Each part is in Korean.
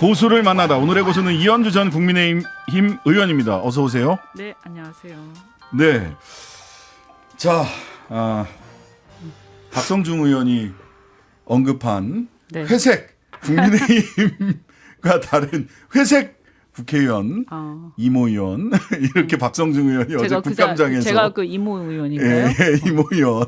고수를 만나다. 오늘의 고수는 이현주 전 국민의힘 의원입니다. 어서 오세요. 네, 안녕하세요. 네. 자, 박성중 의원이 언급한 네. 회색 국민의힘과 다른 회색 국회의원 이모 의원 이렇게 박성중 의원이 어제 국감장에서 제가 그 이모 의원인가요? 예, 이모 의원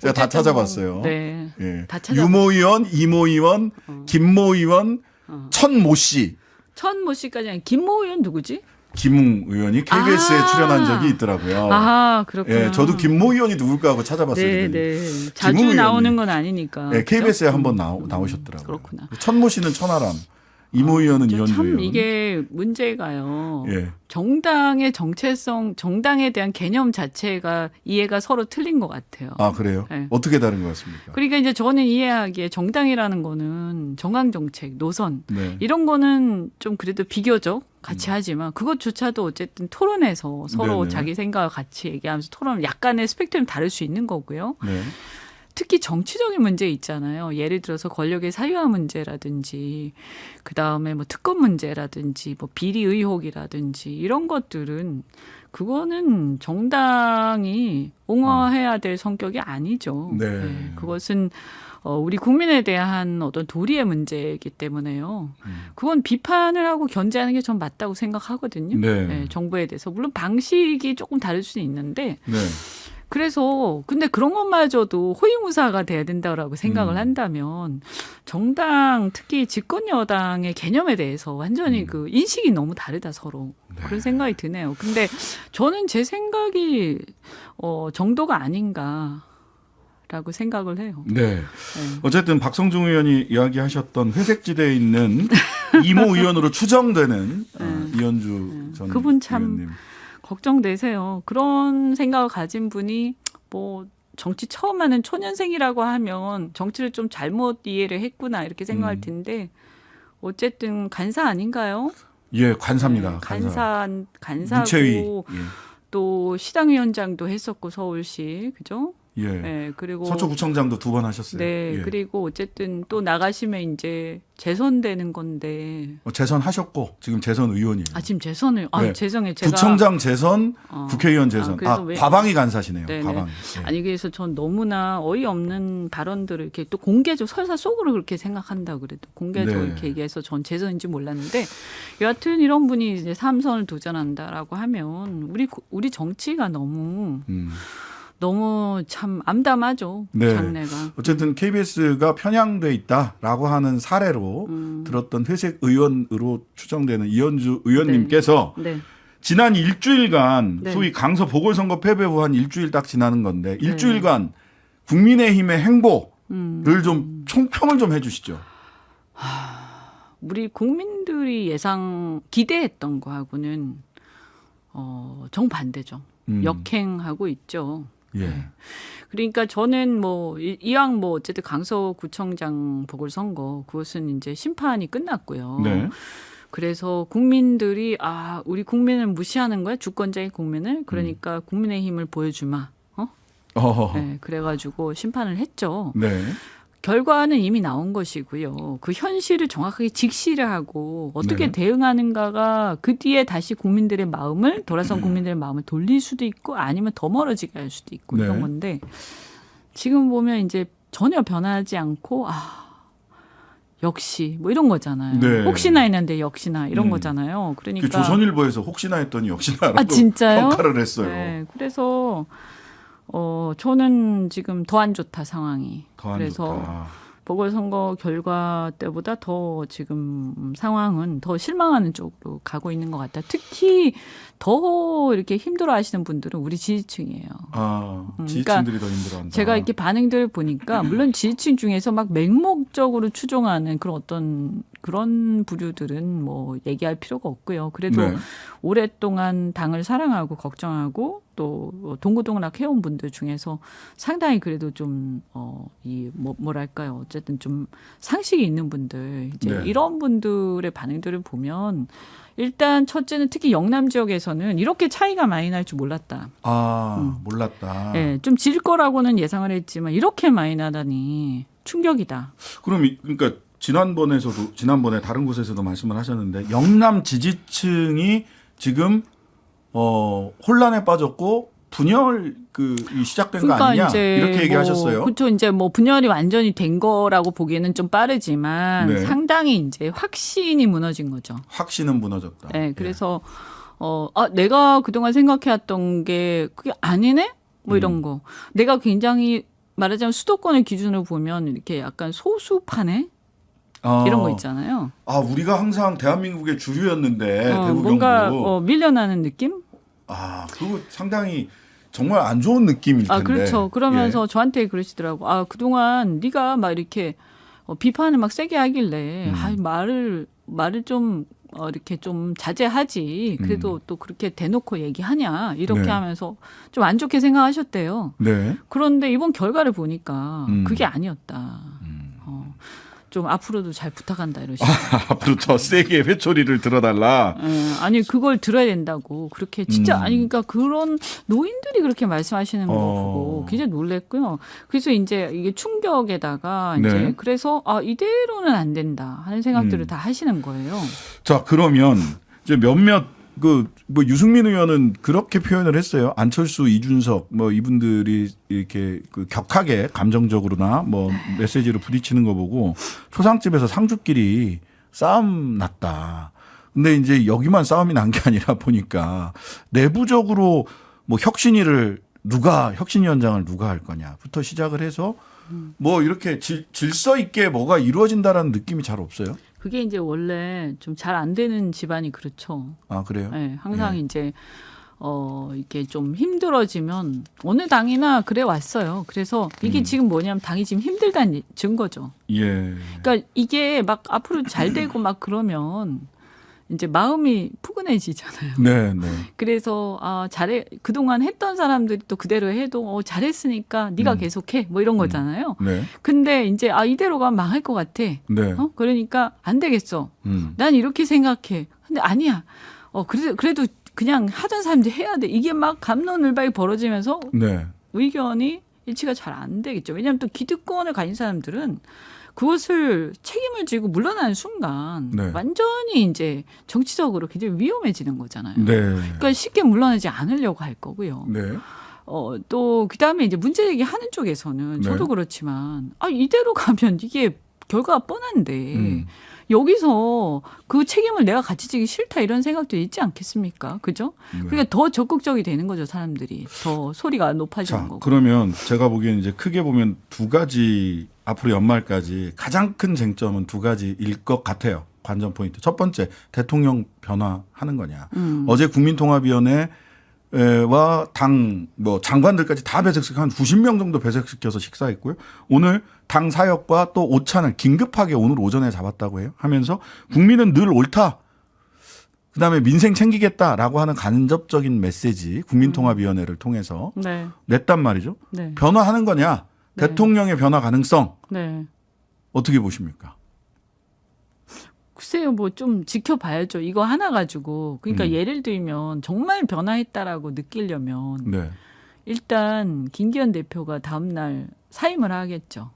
제가 다 찾아봤어요. 네, 예. 다 찾아. 유모 의원, 이모 의원, 김모 의원, 천모 씨. 천모 씨까지 아니 김모 의원 누구지? 김웅 의원이 KBS에 출연한 적이 있더라고요. 아, 그렇구나. 예, 저도 김모 의원이 누굴까 하고 찾아봤어요. 네, 네. 자주 나오는 건 아니니까. 네, KBS에 한번 나오셨더라고요. 그렇구나. 천모 씨는 천하람, 이모 의원은 이현주 참 의원. 이게 문제가요. 예. 정당의 정체성, 정당에 대한 개념 자체가 이해가 서로 틀린 것 같아요. 아, 그래요? 네. 어떻게 다른 것 같습니까? 그러니까 이제 저는 이해하기에 정당이라는 거는 정강정책, 노선 네. 이런 거는 좀 그래도 비교적 같이 하지만 그것조차도 어쨌든 토론에서 서로 네네. 자기 생각을 같이 얘기하면서 토론 약간의 스펙트럼이 다를 수 있는 거고요. 네. 특히 정치적인 문제 있잖아요. 예를 들어서 권력의 사유화 문제라든지 그다음에 뭐 특검 문제라든지 뭐 비리 의혹이라든지 이런 것들은 그거는 정당이 옹호해야 될 성격이 아니죠. 네. 네, 그것은 우리 국민에 대한 어떤 도리의 문제이기 때문에요. 그건 비판을 하고 견제하는 게 전 맞다고 생각하거든요. 네. 네, 정부에 대해서. 물론 방식이 조금 다를 수는 있는데 네. 그래서 근데 그런 것마저도 호위무사가 돼야 된다고 생각을 한다면 정당 특히 집권 여당의 개념에 대해서 완전히 그 인식이 너무 다르다 서로 그런 생각이 드네요. 근데 저는 제 생각이 정도가 아닌가라고 생각을 해요. 네. 어쨌든 박성중 의원이 이야기하셨던 회색지대에 있는 이모 의원으로 추정되는 이현주 전 그분 참 의원님. 걱정되세요. 그런 생각을 가진 분이 뭐 정치 처음 하는 초년생이라고 하면 정치를 좀 잘못 이해를 했구나 이렇게 생각할 텐데 어쨌든 간사 아닌가요? 예, 간사입니다. 네, 간사고 간사고 예. 또 시당위원장도 했었고 서울시 그죠? 예. 네, 그리고 서초구청장도 2번 하셨어요. 네, 예. 그리고 어쨌든 또 나가시면 이제 재선되는 건데. 재선 하셨고 지금 재선 의원이에요. 아 지금 재선을 네. 죄송해요. 제가 구청장 재선, 국회의원 재선. 그래서 왜- 과방위 간사시네요. 네네. 과방위. 예. 아니 그래서 전 너무나 어이없는 발언들을 이렇게 또 공개적 설사 속으로 그렇게 생각한다 그래도 공개적으로 네. 이렇게 얘기해서 전 재선인지 몰랐는데 여하튼 이런 분이 이제 3선을 도전한다라고 하면 우리 정치가 너무 참 암담하죠. 네. 장래가. 어쨌든 KBS가 편향돼 있다라고 하는 사례로 들었던 회색 의원으로 추정되는 이현주 의원님께서 네. 지난 일주일간 네. 소위 강서 보궐선거 패배 후 한 일주일 딱 지나는 건데 일주일간 국민의힘의 행보를 좀 총평을 좀 해주시죠. 우리 국민들이 기대했던 거하고는 정반대죠. 역행하고 있죠. 예. 그러니까 저는 뭐 이왕 뭐 어쨌든 강서구청장 보궐선거 그것은 이제 심판이 끝났고요. 네. 그래서 국민들이 우리 국민을 무시하는 거야 주권자인 국민을 그러니까 국민의힘을 보여주마. 네, 그래가지고 심판을 했죠. 네. 결과는 이미 나온 것이고요. 그 현실을 정확하게 직시를 하고 어떻게 네. 대응하는가가 그 뒤에 다시 국민들의 마음을 돌아선 국민들의 마음을 돌릴 수도 있고 아니면 더 멀어지게 할 수도 있고 네. 이런 건데 지금 보면 이제 전혀 변하지 않고 역시 뭐 이런 거잖아요. 네. 혹시나 했는데 역시나 이런 거잖아요. 그러니까 그 조선일보에서 혹시나 했더니 역시나라고 진짜요? 평가를 했어요. 네, 그래서 저는 지금 더 안 좋다 상황이. 더 안 그래서 좋다. 보궐선거 결과 때보다 더 지금 상황은 더 실망하는 쪽으로 가고 있는 것 같다. 특히 더 이렇게 힘들어하시는 분들은 우리 지지층이에요. 지지층들이 더 힘들어한다. 제가 이렇게 반응들을 보니까 물론 지지층 중에서 막 맹목적으로 추종하는 그런 부류들은 뭐 얘기할 필요가 없고요. 그래도 네. 오랫동안 당을 사랑하고 걱정하고 또 동고동락 해온 분들 중에서 상당히 그래도 좀 뭐랄까요 어쨌든 좀 상식이 있는 분들 이제 네. 이런 분들의 반응들을 보면 일단 첫째는 특히 영남 지역에서는 이렇게 차이가 많이 날 줄 몰랐다. 몰랐다. 네, 좀 질 거라고는 예상을 했지만 이렇게 많이 나다니 충격이다. 그럼 그러니까 지난번에 다른 곳에서도 말씀을 하셨는데 영남 지지층이 지금 혼란에 빠졌고 분열 이 시작된 거 아니냐 이렇게 얘기하셨어요. 그렇죠. 이제 뭐 분열이 완전히 된 거라고 보기에는 좀 빠르지만 네. 상당히 이제 확신이 무너진 거죠. 확신은 무너졌다. 네, 그래서 내가 그동안 생각해왔던 게 그게 아니네? 뭐 이런 거. 내가 굉장히 말하자면 수도권을 기준으로 보면 이렇게 약간 소수파네? 이런 거 있잖아요. 우리가 항상 대한민국의 주류였는데 대구 뭔가 경북. 밀려나는 느낌? 그거 상당히 정말 안 좋은 느낌일 텐데. 그렇죠. 그러면서 저한테 그러시더라고. 그동안 네가 막 이렇게 비판을 막 세게 하길래 말을 좀 이렇게 좀 자제하지. 그래도 또 그렇게 대놓고 얘기하냐. 이렇게 네. 하면서 좀 안 좋게 생각하셨대요. 네. 그런데 이번 결과를 보니까 그게 아니었다. 좀 앞으로도 잘 부탁한다 이러시죠. 앞으로 더 세게 회초리를 들어달라. 아니 그걸 들어야 된다고 그렇게 진짜 아니 그러니까 그런 노인들이 그렇게 말씀하시는 거 보고 굉장히 놀랬고요. 그래서 이제 이게 충격에다가 네. 이제 그래서 이대로는 안 된다 하는 생각들을 다 하시는 거예요. 자, 그러면 이제 몇몇 뭐 유승민 의원은 그렇게 표현을 했어요. 안철수, 이준석 뭐 이분들이 이렇게 격하게 감정적으로나 뭐 메시지로 부딪히는 거 보고 초상집에서 상주끼리 싸움 났다. 근데 이제 여기만 싸움이 난 게 아니라 보니까 내부적으로 뭐 혁신위원장을 누가 할 거냐부터 시작을 해서 뭐 이렇게 질서 있게 뭐가 이루어진다라는 느낌이 잘 없어요. 그게 이제 원래 좀 잘 안 되는 집안이 그렇죠. 그래요? 네, 항상 이제 이렇게 좀 힘들어지면 어느 당이나 그래 왔어요. 그래서 이게 지금 뭐냐면 당이 지금 힘들다는 증거죠. 예. 그러니까 이게 막 앞으로 잘 되고 막 그러면 이제 마음이 푸근해지잖아요. 네, 네. 그래서 그동안 했던 사람들이 또 그대로 해도 잘했으니까 네가 계속해 뭐 이런 거잖아요. 네. 근데 이제 이대로 가면 망할 것 같아. 네. 그러니까 안 되겠어. 난 이렇게 생각해. 근데 아니야. 그래도 그냥 하던 사람들이 해야 돼. 이게 막 갑론을박이 벌어지면서 네. 의견이 일치가 잘 안 되겠죠. 왜냐하면 또 기득권을 가진 사람들은 그것을 책임을 지고 물러나는 순간 네. 완전히 이제 정치적으로 굉장히 위험해지는 거잖아요. 네. 그러니까 쉽게 물러나지 않으려고 할 거고요. 네. 또 그다음에 이제 문제 제기하는 쪽에서는 저도 네. 그렇지만 이대로 가면 이게 결과가 뻔한데 여기서 그 책임을 내가 같이 지기 싫다 이런 생각도 있지 않겠습니까? 그죠? 네. 그러니까 더 적극적이 되는 거죠, 사람들이. 더 소리가 높아지는 자, 거고. 그러면 제가 보기에는 이제 크게 보면 두 가지 앞으로 연말까지 가장 큰 쟁점은 두 가지일 것 같아요. 관전 포인트. 첫 번째, 대통령 변화하는 거냐. 어제 국민통합위원회와 당 장관들까지 다 배석시켜 한 90명 정도 배석시켜서 식사했고요. 오늘 당 사역과 또 오찬을 긴급하게 오늘 오전에 잡았다고 해요. 하면서 국민은 늘 옳다. 그다음에 민생 챙기겠다라고 하는 간접적인 메시지 국민통합위원회를 통해서 네. 냈단 말이죠. 네. 변화하는 거냐. 네. 대통령의 변화 가능성 네. 어떻게 보십니까? 글쎄요, 뭐 좀 지켜봐야죠. 이거 하나 가지고. 그러니까 예를 들면 정말 변화했다라고 느끼려면 네. 일단 김기현 대표가 다음 날 사임을 하겠죠.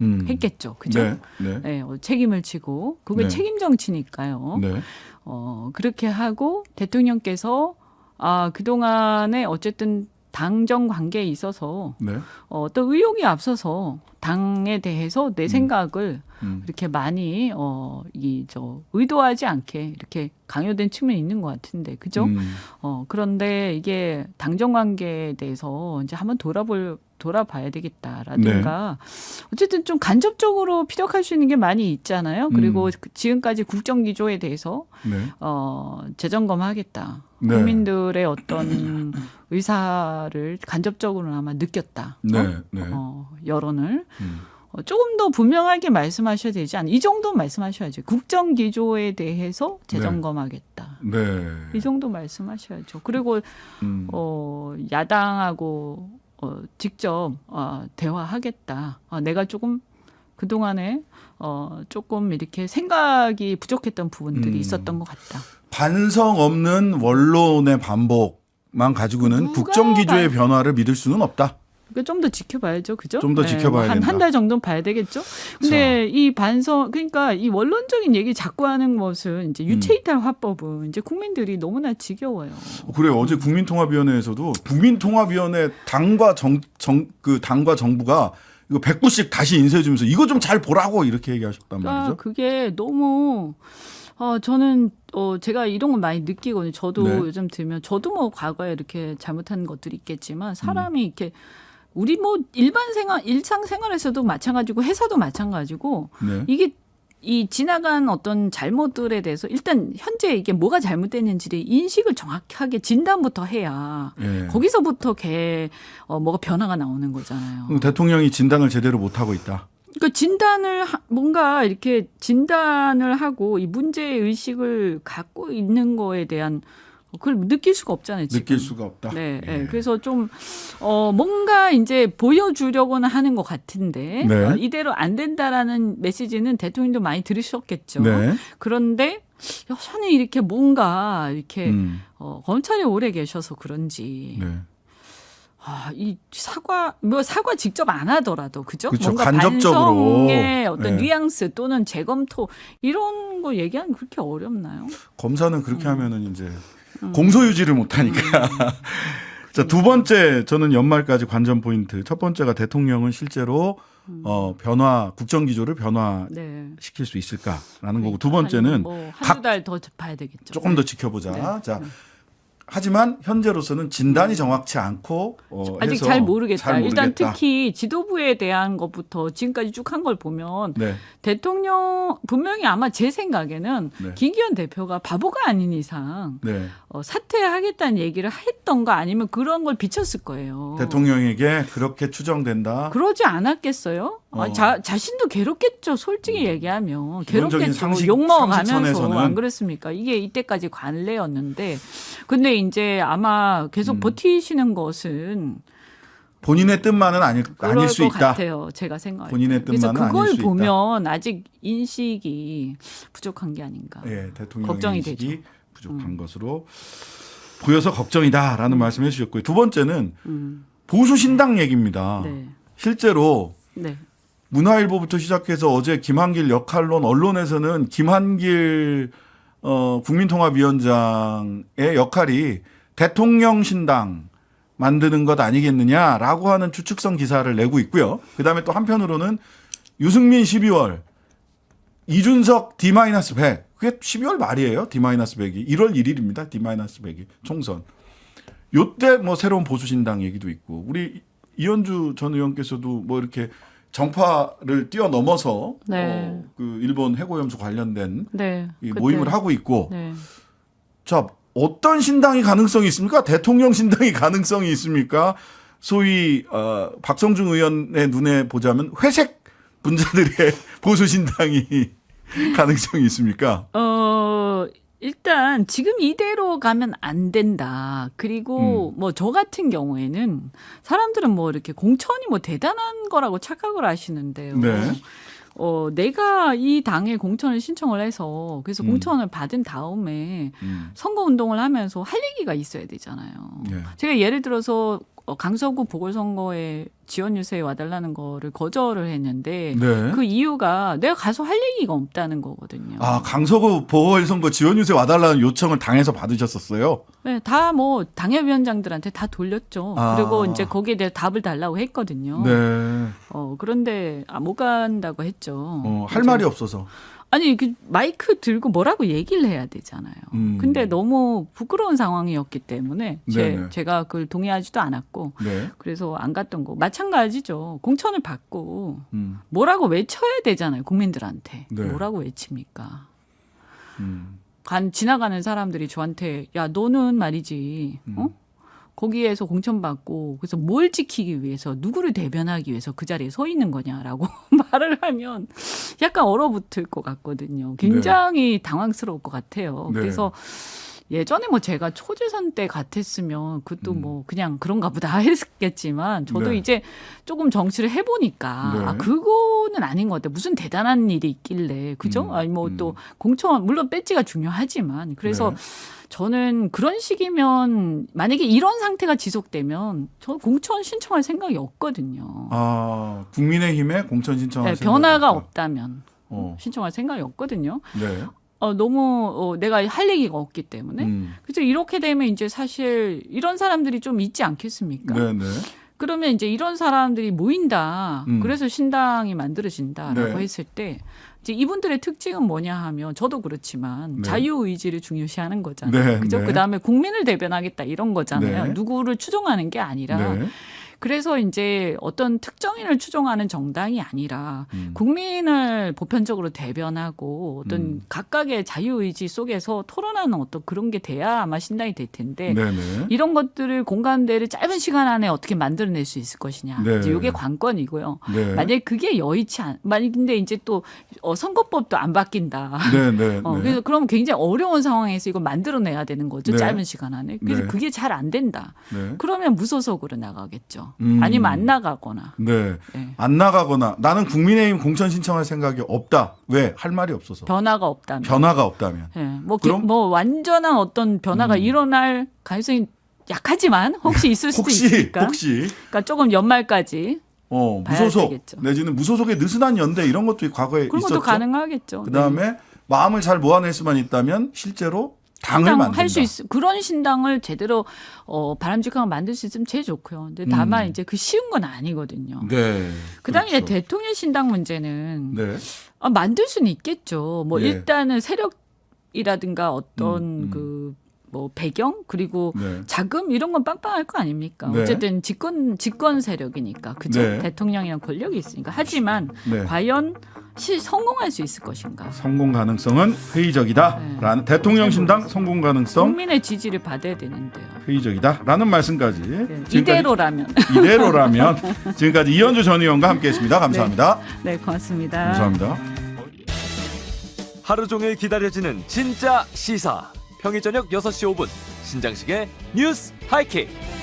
했겠죠. 그죠? 네. 네. 네, 책임을 지고 그게 네. 책임 정치니까요. 네. 그렇게 하고 대통령께서 그동안에 어쨌든 당정 관계에 있어서 네. 어떤 의혹이 앞서서 당에 대해서 내 생각을 이렇게 많이 의도하지 않게 이렇게 강요된 측면이 있는 것 같은데 그죠? 그런데 이게 당정 관계에 대해서 이제 한번 돌아봐야 되겠다라든가 어쨌든 좀 간접적으로 피력할 수 있는 게 많이 있잖아요. 그리고 지금까지 국정 기조에 대해서 네. 재점검하겠다. 네. 국민들의 어떤 의사를 간접적으로는 아마 느꼈다. 네. 네. 여론을. 조금 더 분명하게 말씀하셔야 되지 않나. 이 정도는 말씀하셔야죠. 국정 기조에 대해서 재점검하겠다. 네. 이 정도 말씀하셔야죠. 그리고 야당하고 직접 대화하겠다. 내가 조금 그동안에 조금 이렇게 생각이 부족했던 부분들이 있었던 것 같다. 반성 없는 원론의 반복만 가지고는 누가 국정 기조의 변화를 믿을 수는 없다. 좀 더 지켜봐야죠, 그죠? 좀 더 지켜봐야 된다. 한 달 정도는 봐야 되겠죠. 근데 이 반성, 그러니까 이 원론적인 얘기 자꾸 하는 것은 이제 유체이탈 화법은 이제 국민들이 너무나 지겨워요. 그래요. 어제 국민통합위원회에서도 국민통합위원회 당과 당과 정부가 이거 100부씩 다시 인쇄해주면서 이거 좀 잘 보라고 이렇게 얘기하셨단 말이죠. 그게 너무 저는 제가 이런 걸 많이 느끼거든요. 저도 네. 요즘 들면 저도 뭐 과거에 이렇게 잘못한 것들이 있겠지만 사람이 이렇게 우리 뭐 일상생활에서도 마찬가지고 회사도 마찬가지고 네. 이게 이 지나간 어떤 잘못들에 대해서 일단 현재 이게 뭐가 잘못됐는지를 인식을 정확하게 진단부터 해야 예. 거기서부터 뭐가 변화가 나오는 거잖아요. 대통령이 진단을 제대로 못하고 있다. 그러니까 뭔가 이렇게 진단을 하고 이 문제 의식을 갖고 있는 거에 대한 그걸 느낄 수가 없잖아요. 지금. 느낄 수가 없다. 네, 예. 네. 그래서 좀 뭔가 이제 보여주려고는 하는 것 같은데 네. 이대로 안 된다라는 메시지는 대통령도 많이 들으셨겠죠. 네. 그런데 여전히 이렇게 뭔가 이렇게 검찰에 오래 계셔서 그런지. 네. 이 사과 직접 안 하더라도 그죠? 그렇죠. 뭔가 간접적으로. 반성의 어떤 네. 뉘앙스 또는 재검토 이런 거 얘기하는 그렇게 어렵나요? 검사는 그렇게 하면은 이제 공소유지를 못 하니까. 자, 두 번째 저는 연말까지 관전 포인트. 첫 번째가 대통령은 실제로 국정 기조를 변화시킬 수 있을까라는 거고 두 번째는 한두 달 더 봐야 되겠죠. 조금 더 지켜보자. 네. 자. 하지만 현재로서는 진단이 정확치 않고 아직 해서 잘 모르겠다. 일단 모르겠다. 특히 지도부에 대한 것부터 지금까지 쭉 한 걸 보면 네. 대통령 분명히 아마 제 생각에는 네. 김기현 대표가 바보가 아닌 이상 네. 사퇴하겠다는 얘기를 했던가 아니면 그런 걸 비쳤을 거예요. 대통령에게 그렇게 추정된다. 그러지 않았겠어요? 자신도 괴롭겠죠. 솔직히 얘기하면 괴롭겠죠. 욕 먹어가면서 상식선에서는. 안 그랬습니까? 이게 이때까지 관례였는데 근데 이제 아마 계속 버티시는 것은 본인의 뜻만은 아닐 수 그럴 것 있다. 같아요. 제가 생각할 때. 본인의 그래서 뜻만은 그걸 아닐 수 보면 아직 인식이 부족한 게 아닌가. 예, 대통령의 걱정이 인식이 되죠. 부족한 것으로 보여서 걱정이다라는 말씀해 주셨고요. 두 번째는 보수 신당 얘기입니다. 네. 실제로 네. 문화일보부터 시작해서 어제 김한길 역할론 언론에서는 김한길 국민통합위원장의 역할이 대통령 신당 만드는 것 아니겠느냐라고 하는 추측성 기사를 내고 있고요. 그다음에 또 한편으로는 유승민 12월, 이준석 D-100. 그게 12월 말이에요. D-100이. 1월 1일입니다. D-100이 총선. 요때 뭐 새로운 보수 신당 얘기도 있고 우리 이현주 전 의원께서도 뭐 이렇게 정파를 뛰어넘어서 네. 그 일본 해고염수 관련된 네. 이 그때. 모임을 하고 있고 네. 자 어떤 신당이 가능성이 있습니까? 대통령 신당이 가능성이 있습니까? 소위 박성중 의원의 눈에 보자면 회색 분자들의 보수 신당이 가능성이 있습니까? 일단 지금 이대로 가면 안 된다. 그리고 뭐 저 같은 경우에는 사람들은 뭐 이렇게 공천이 뭐 대단한 거라고 착각을 하시는데요. 네. 내가 이 당에 공천을 신청을 해서 그래서 공천을 받은 다음에 선거 운동을 하면서 할 얘기가 있어야 되잖아요. 네. 제가 예를 들어서 강서구 보궐선거에 지원 유세에 와달라는 거를 거절을 했는데 네. 그 이유가 내가 가서 할 얘기가 없다는 거거든요. 아 강서구 보궐선거 지원 유세 와달라는 요청을 당에서 받으셨었어요? 네, 다 뭐 당협위원장들한테 다 돌렸죠. 아. 그리고 이제 거기에 대해 답을 달라고 했거든요. 네. 그런데 못 간다고 했죠. 할 말이 없어서. 아니 그 마이크 들고 뭐라고 얘기를 해야 되잖아요. 근데 너무 부끄러운 상황이었기 때문에 제가 그걸 동의하지도 않았고 네. 그래서 안 갔던 거 마찬가지죠. 공천을 받고 음. 뭐라고 외쳐야 되잖아요. 국민들한테. 네. 뭐라고 외칩니까? 지나가는 사람들이 저한테 야 너는 말이지 거기에서 공천받고 그래서 뭘 지키기 위해서 누구를 대변하기 위해서 그 자리에 서 있는 거냐라고 말을 하면 약간 얼어붙을 것 같거든요. 굉장히 당황스러울 것 같아요. 네. 그래서 예전에 뭐 제가 초재선 때 같았으면 그것도 뭐 그냥 그런가 보다 했겠지만 저도 네. 이제 조금 정치를 해보니까 네. 아, 그거는 아닌 것 같아요. 무슨 대단한 일이 있길래 그죠? 아니 뭐 또 공천 물론 배지가 중요하지만 그래서 네. 저는 그런 식이면 만약에 이런 상태가 지속되면 저는 공천 신청할 생각이 없거든요. 아, 국민의힘에 공천 신청할 네, 생각이 변화가 없다. 없다면 신청할 생각이 없거든요. 네. 너무 내가 할 얘기가 없기 때문에. 그래서 이렇게 되면 이제 사실 이런 사람들이 좀 있지 않겠습니까? 네, 네. 그러면 이제 이런 사람들이 모인다. 그래서 신당이 만들어진다라고 네. 했을 때 이제 이분들의 특징은 뭐냐 하면 저도 그렇지만 네. 자유의지를 중요시하는 거잖아요. 네, 그죠? 네. 그다음에 국민을 대변하겠다 이런 거잖아요. 네. 누구를 추종하는 게 아니라 네. 그래서 이제 어떤 특정인을 추종하는 정당이 아니라 국민을 보편적으로 대변하고 어떤 각각의 자유의지 속에서 토론하는 어떤 그런 게 돼야 아마 신당이 될 텐데 네, 네. 이런 것들을 공감대를 짧은 시간 안에 어떻게 만들어낼 수 있을 것이냐. 네. 이제 이게 관건이고요. 네. 만약에 그게 여의치 않, 만약 근데 이제 또 선거법도 안 바뀐다. 네, 네, 네. 그래서 그러면 굉장히 어려운 상황에서 이거 만들어내야 되는 거죠. 네. 짧은 시간 안에. 그래서 네. 그게 잘 안 된다. 네. 그러면 무소속으로 나가겠죠. 아니면 안 나가거나. 네. 네. 안 나가거나 나는 국민의힘 공천 신청할 생각이 없다. 왜? 할 말이 없어서. 변화가 없다면. 변화가 없다면. 네. 뭐, 그럼? 뭐 완전한 어떤 변화가 일어날 가능성이 약하지만 혹시 있을 수도 있으니까. 혹시 그러니까 조금 연말까지 봐야 무소속 되겠죠. 내지는 무소속의 느슨한 연대 이런 것도 과거에 그런 있었죠. 것도 가능하겠죠. 그다음에 마음을 잘 모아낼 수만 있다면 실제로 당을 만든다. 할수 있 그런 신당을 제대로 바람직하게 만들 수 있으면 제일 좋고요. 근데 다만 이제 그 쉬운 건 아니거든요. 네. 그다음에 이제 그렇죠. 대통령 신당 문제는 네. 만들 수는 있겠죠. 뭐 예. 일단은 세력이라든가 어떤 그 뭐 배경 그리고 네. 자금 이런 건 빵빵할 거 아닙니까? 네. 어쨌든 집권 세력이니까 그죠? 네. 대통령이랑 권력이 있으니까 하지만 네. 과연 성공할 수 있을 것인가? 성공 가능성은 회의적이다라는 대통령 신당 성공 가능성 국민의 지지를 받아야 되는데요. 회의적이다라는 말씀까지 이대로라면. 이대로라면 지금까지 이현주 전 의원과 함께했습니다. 감사합니다. 네, 고맙습니다. 감사합니다. 하루 종일 기다려지는 진짜 시사. 평일 저녁 6시 5분 신장식의 뉴스 하이킥.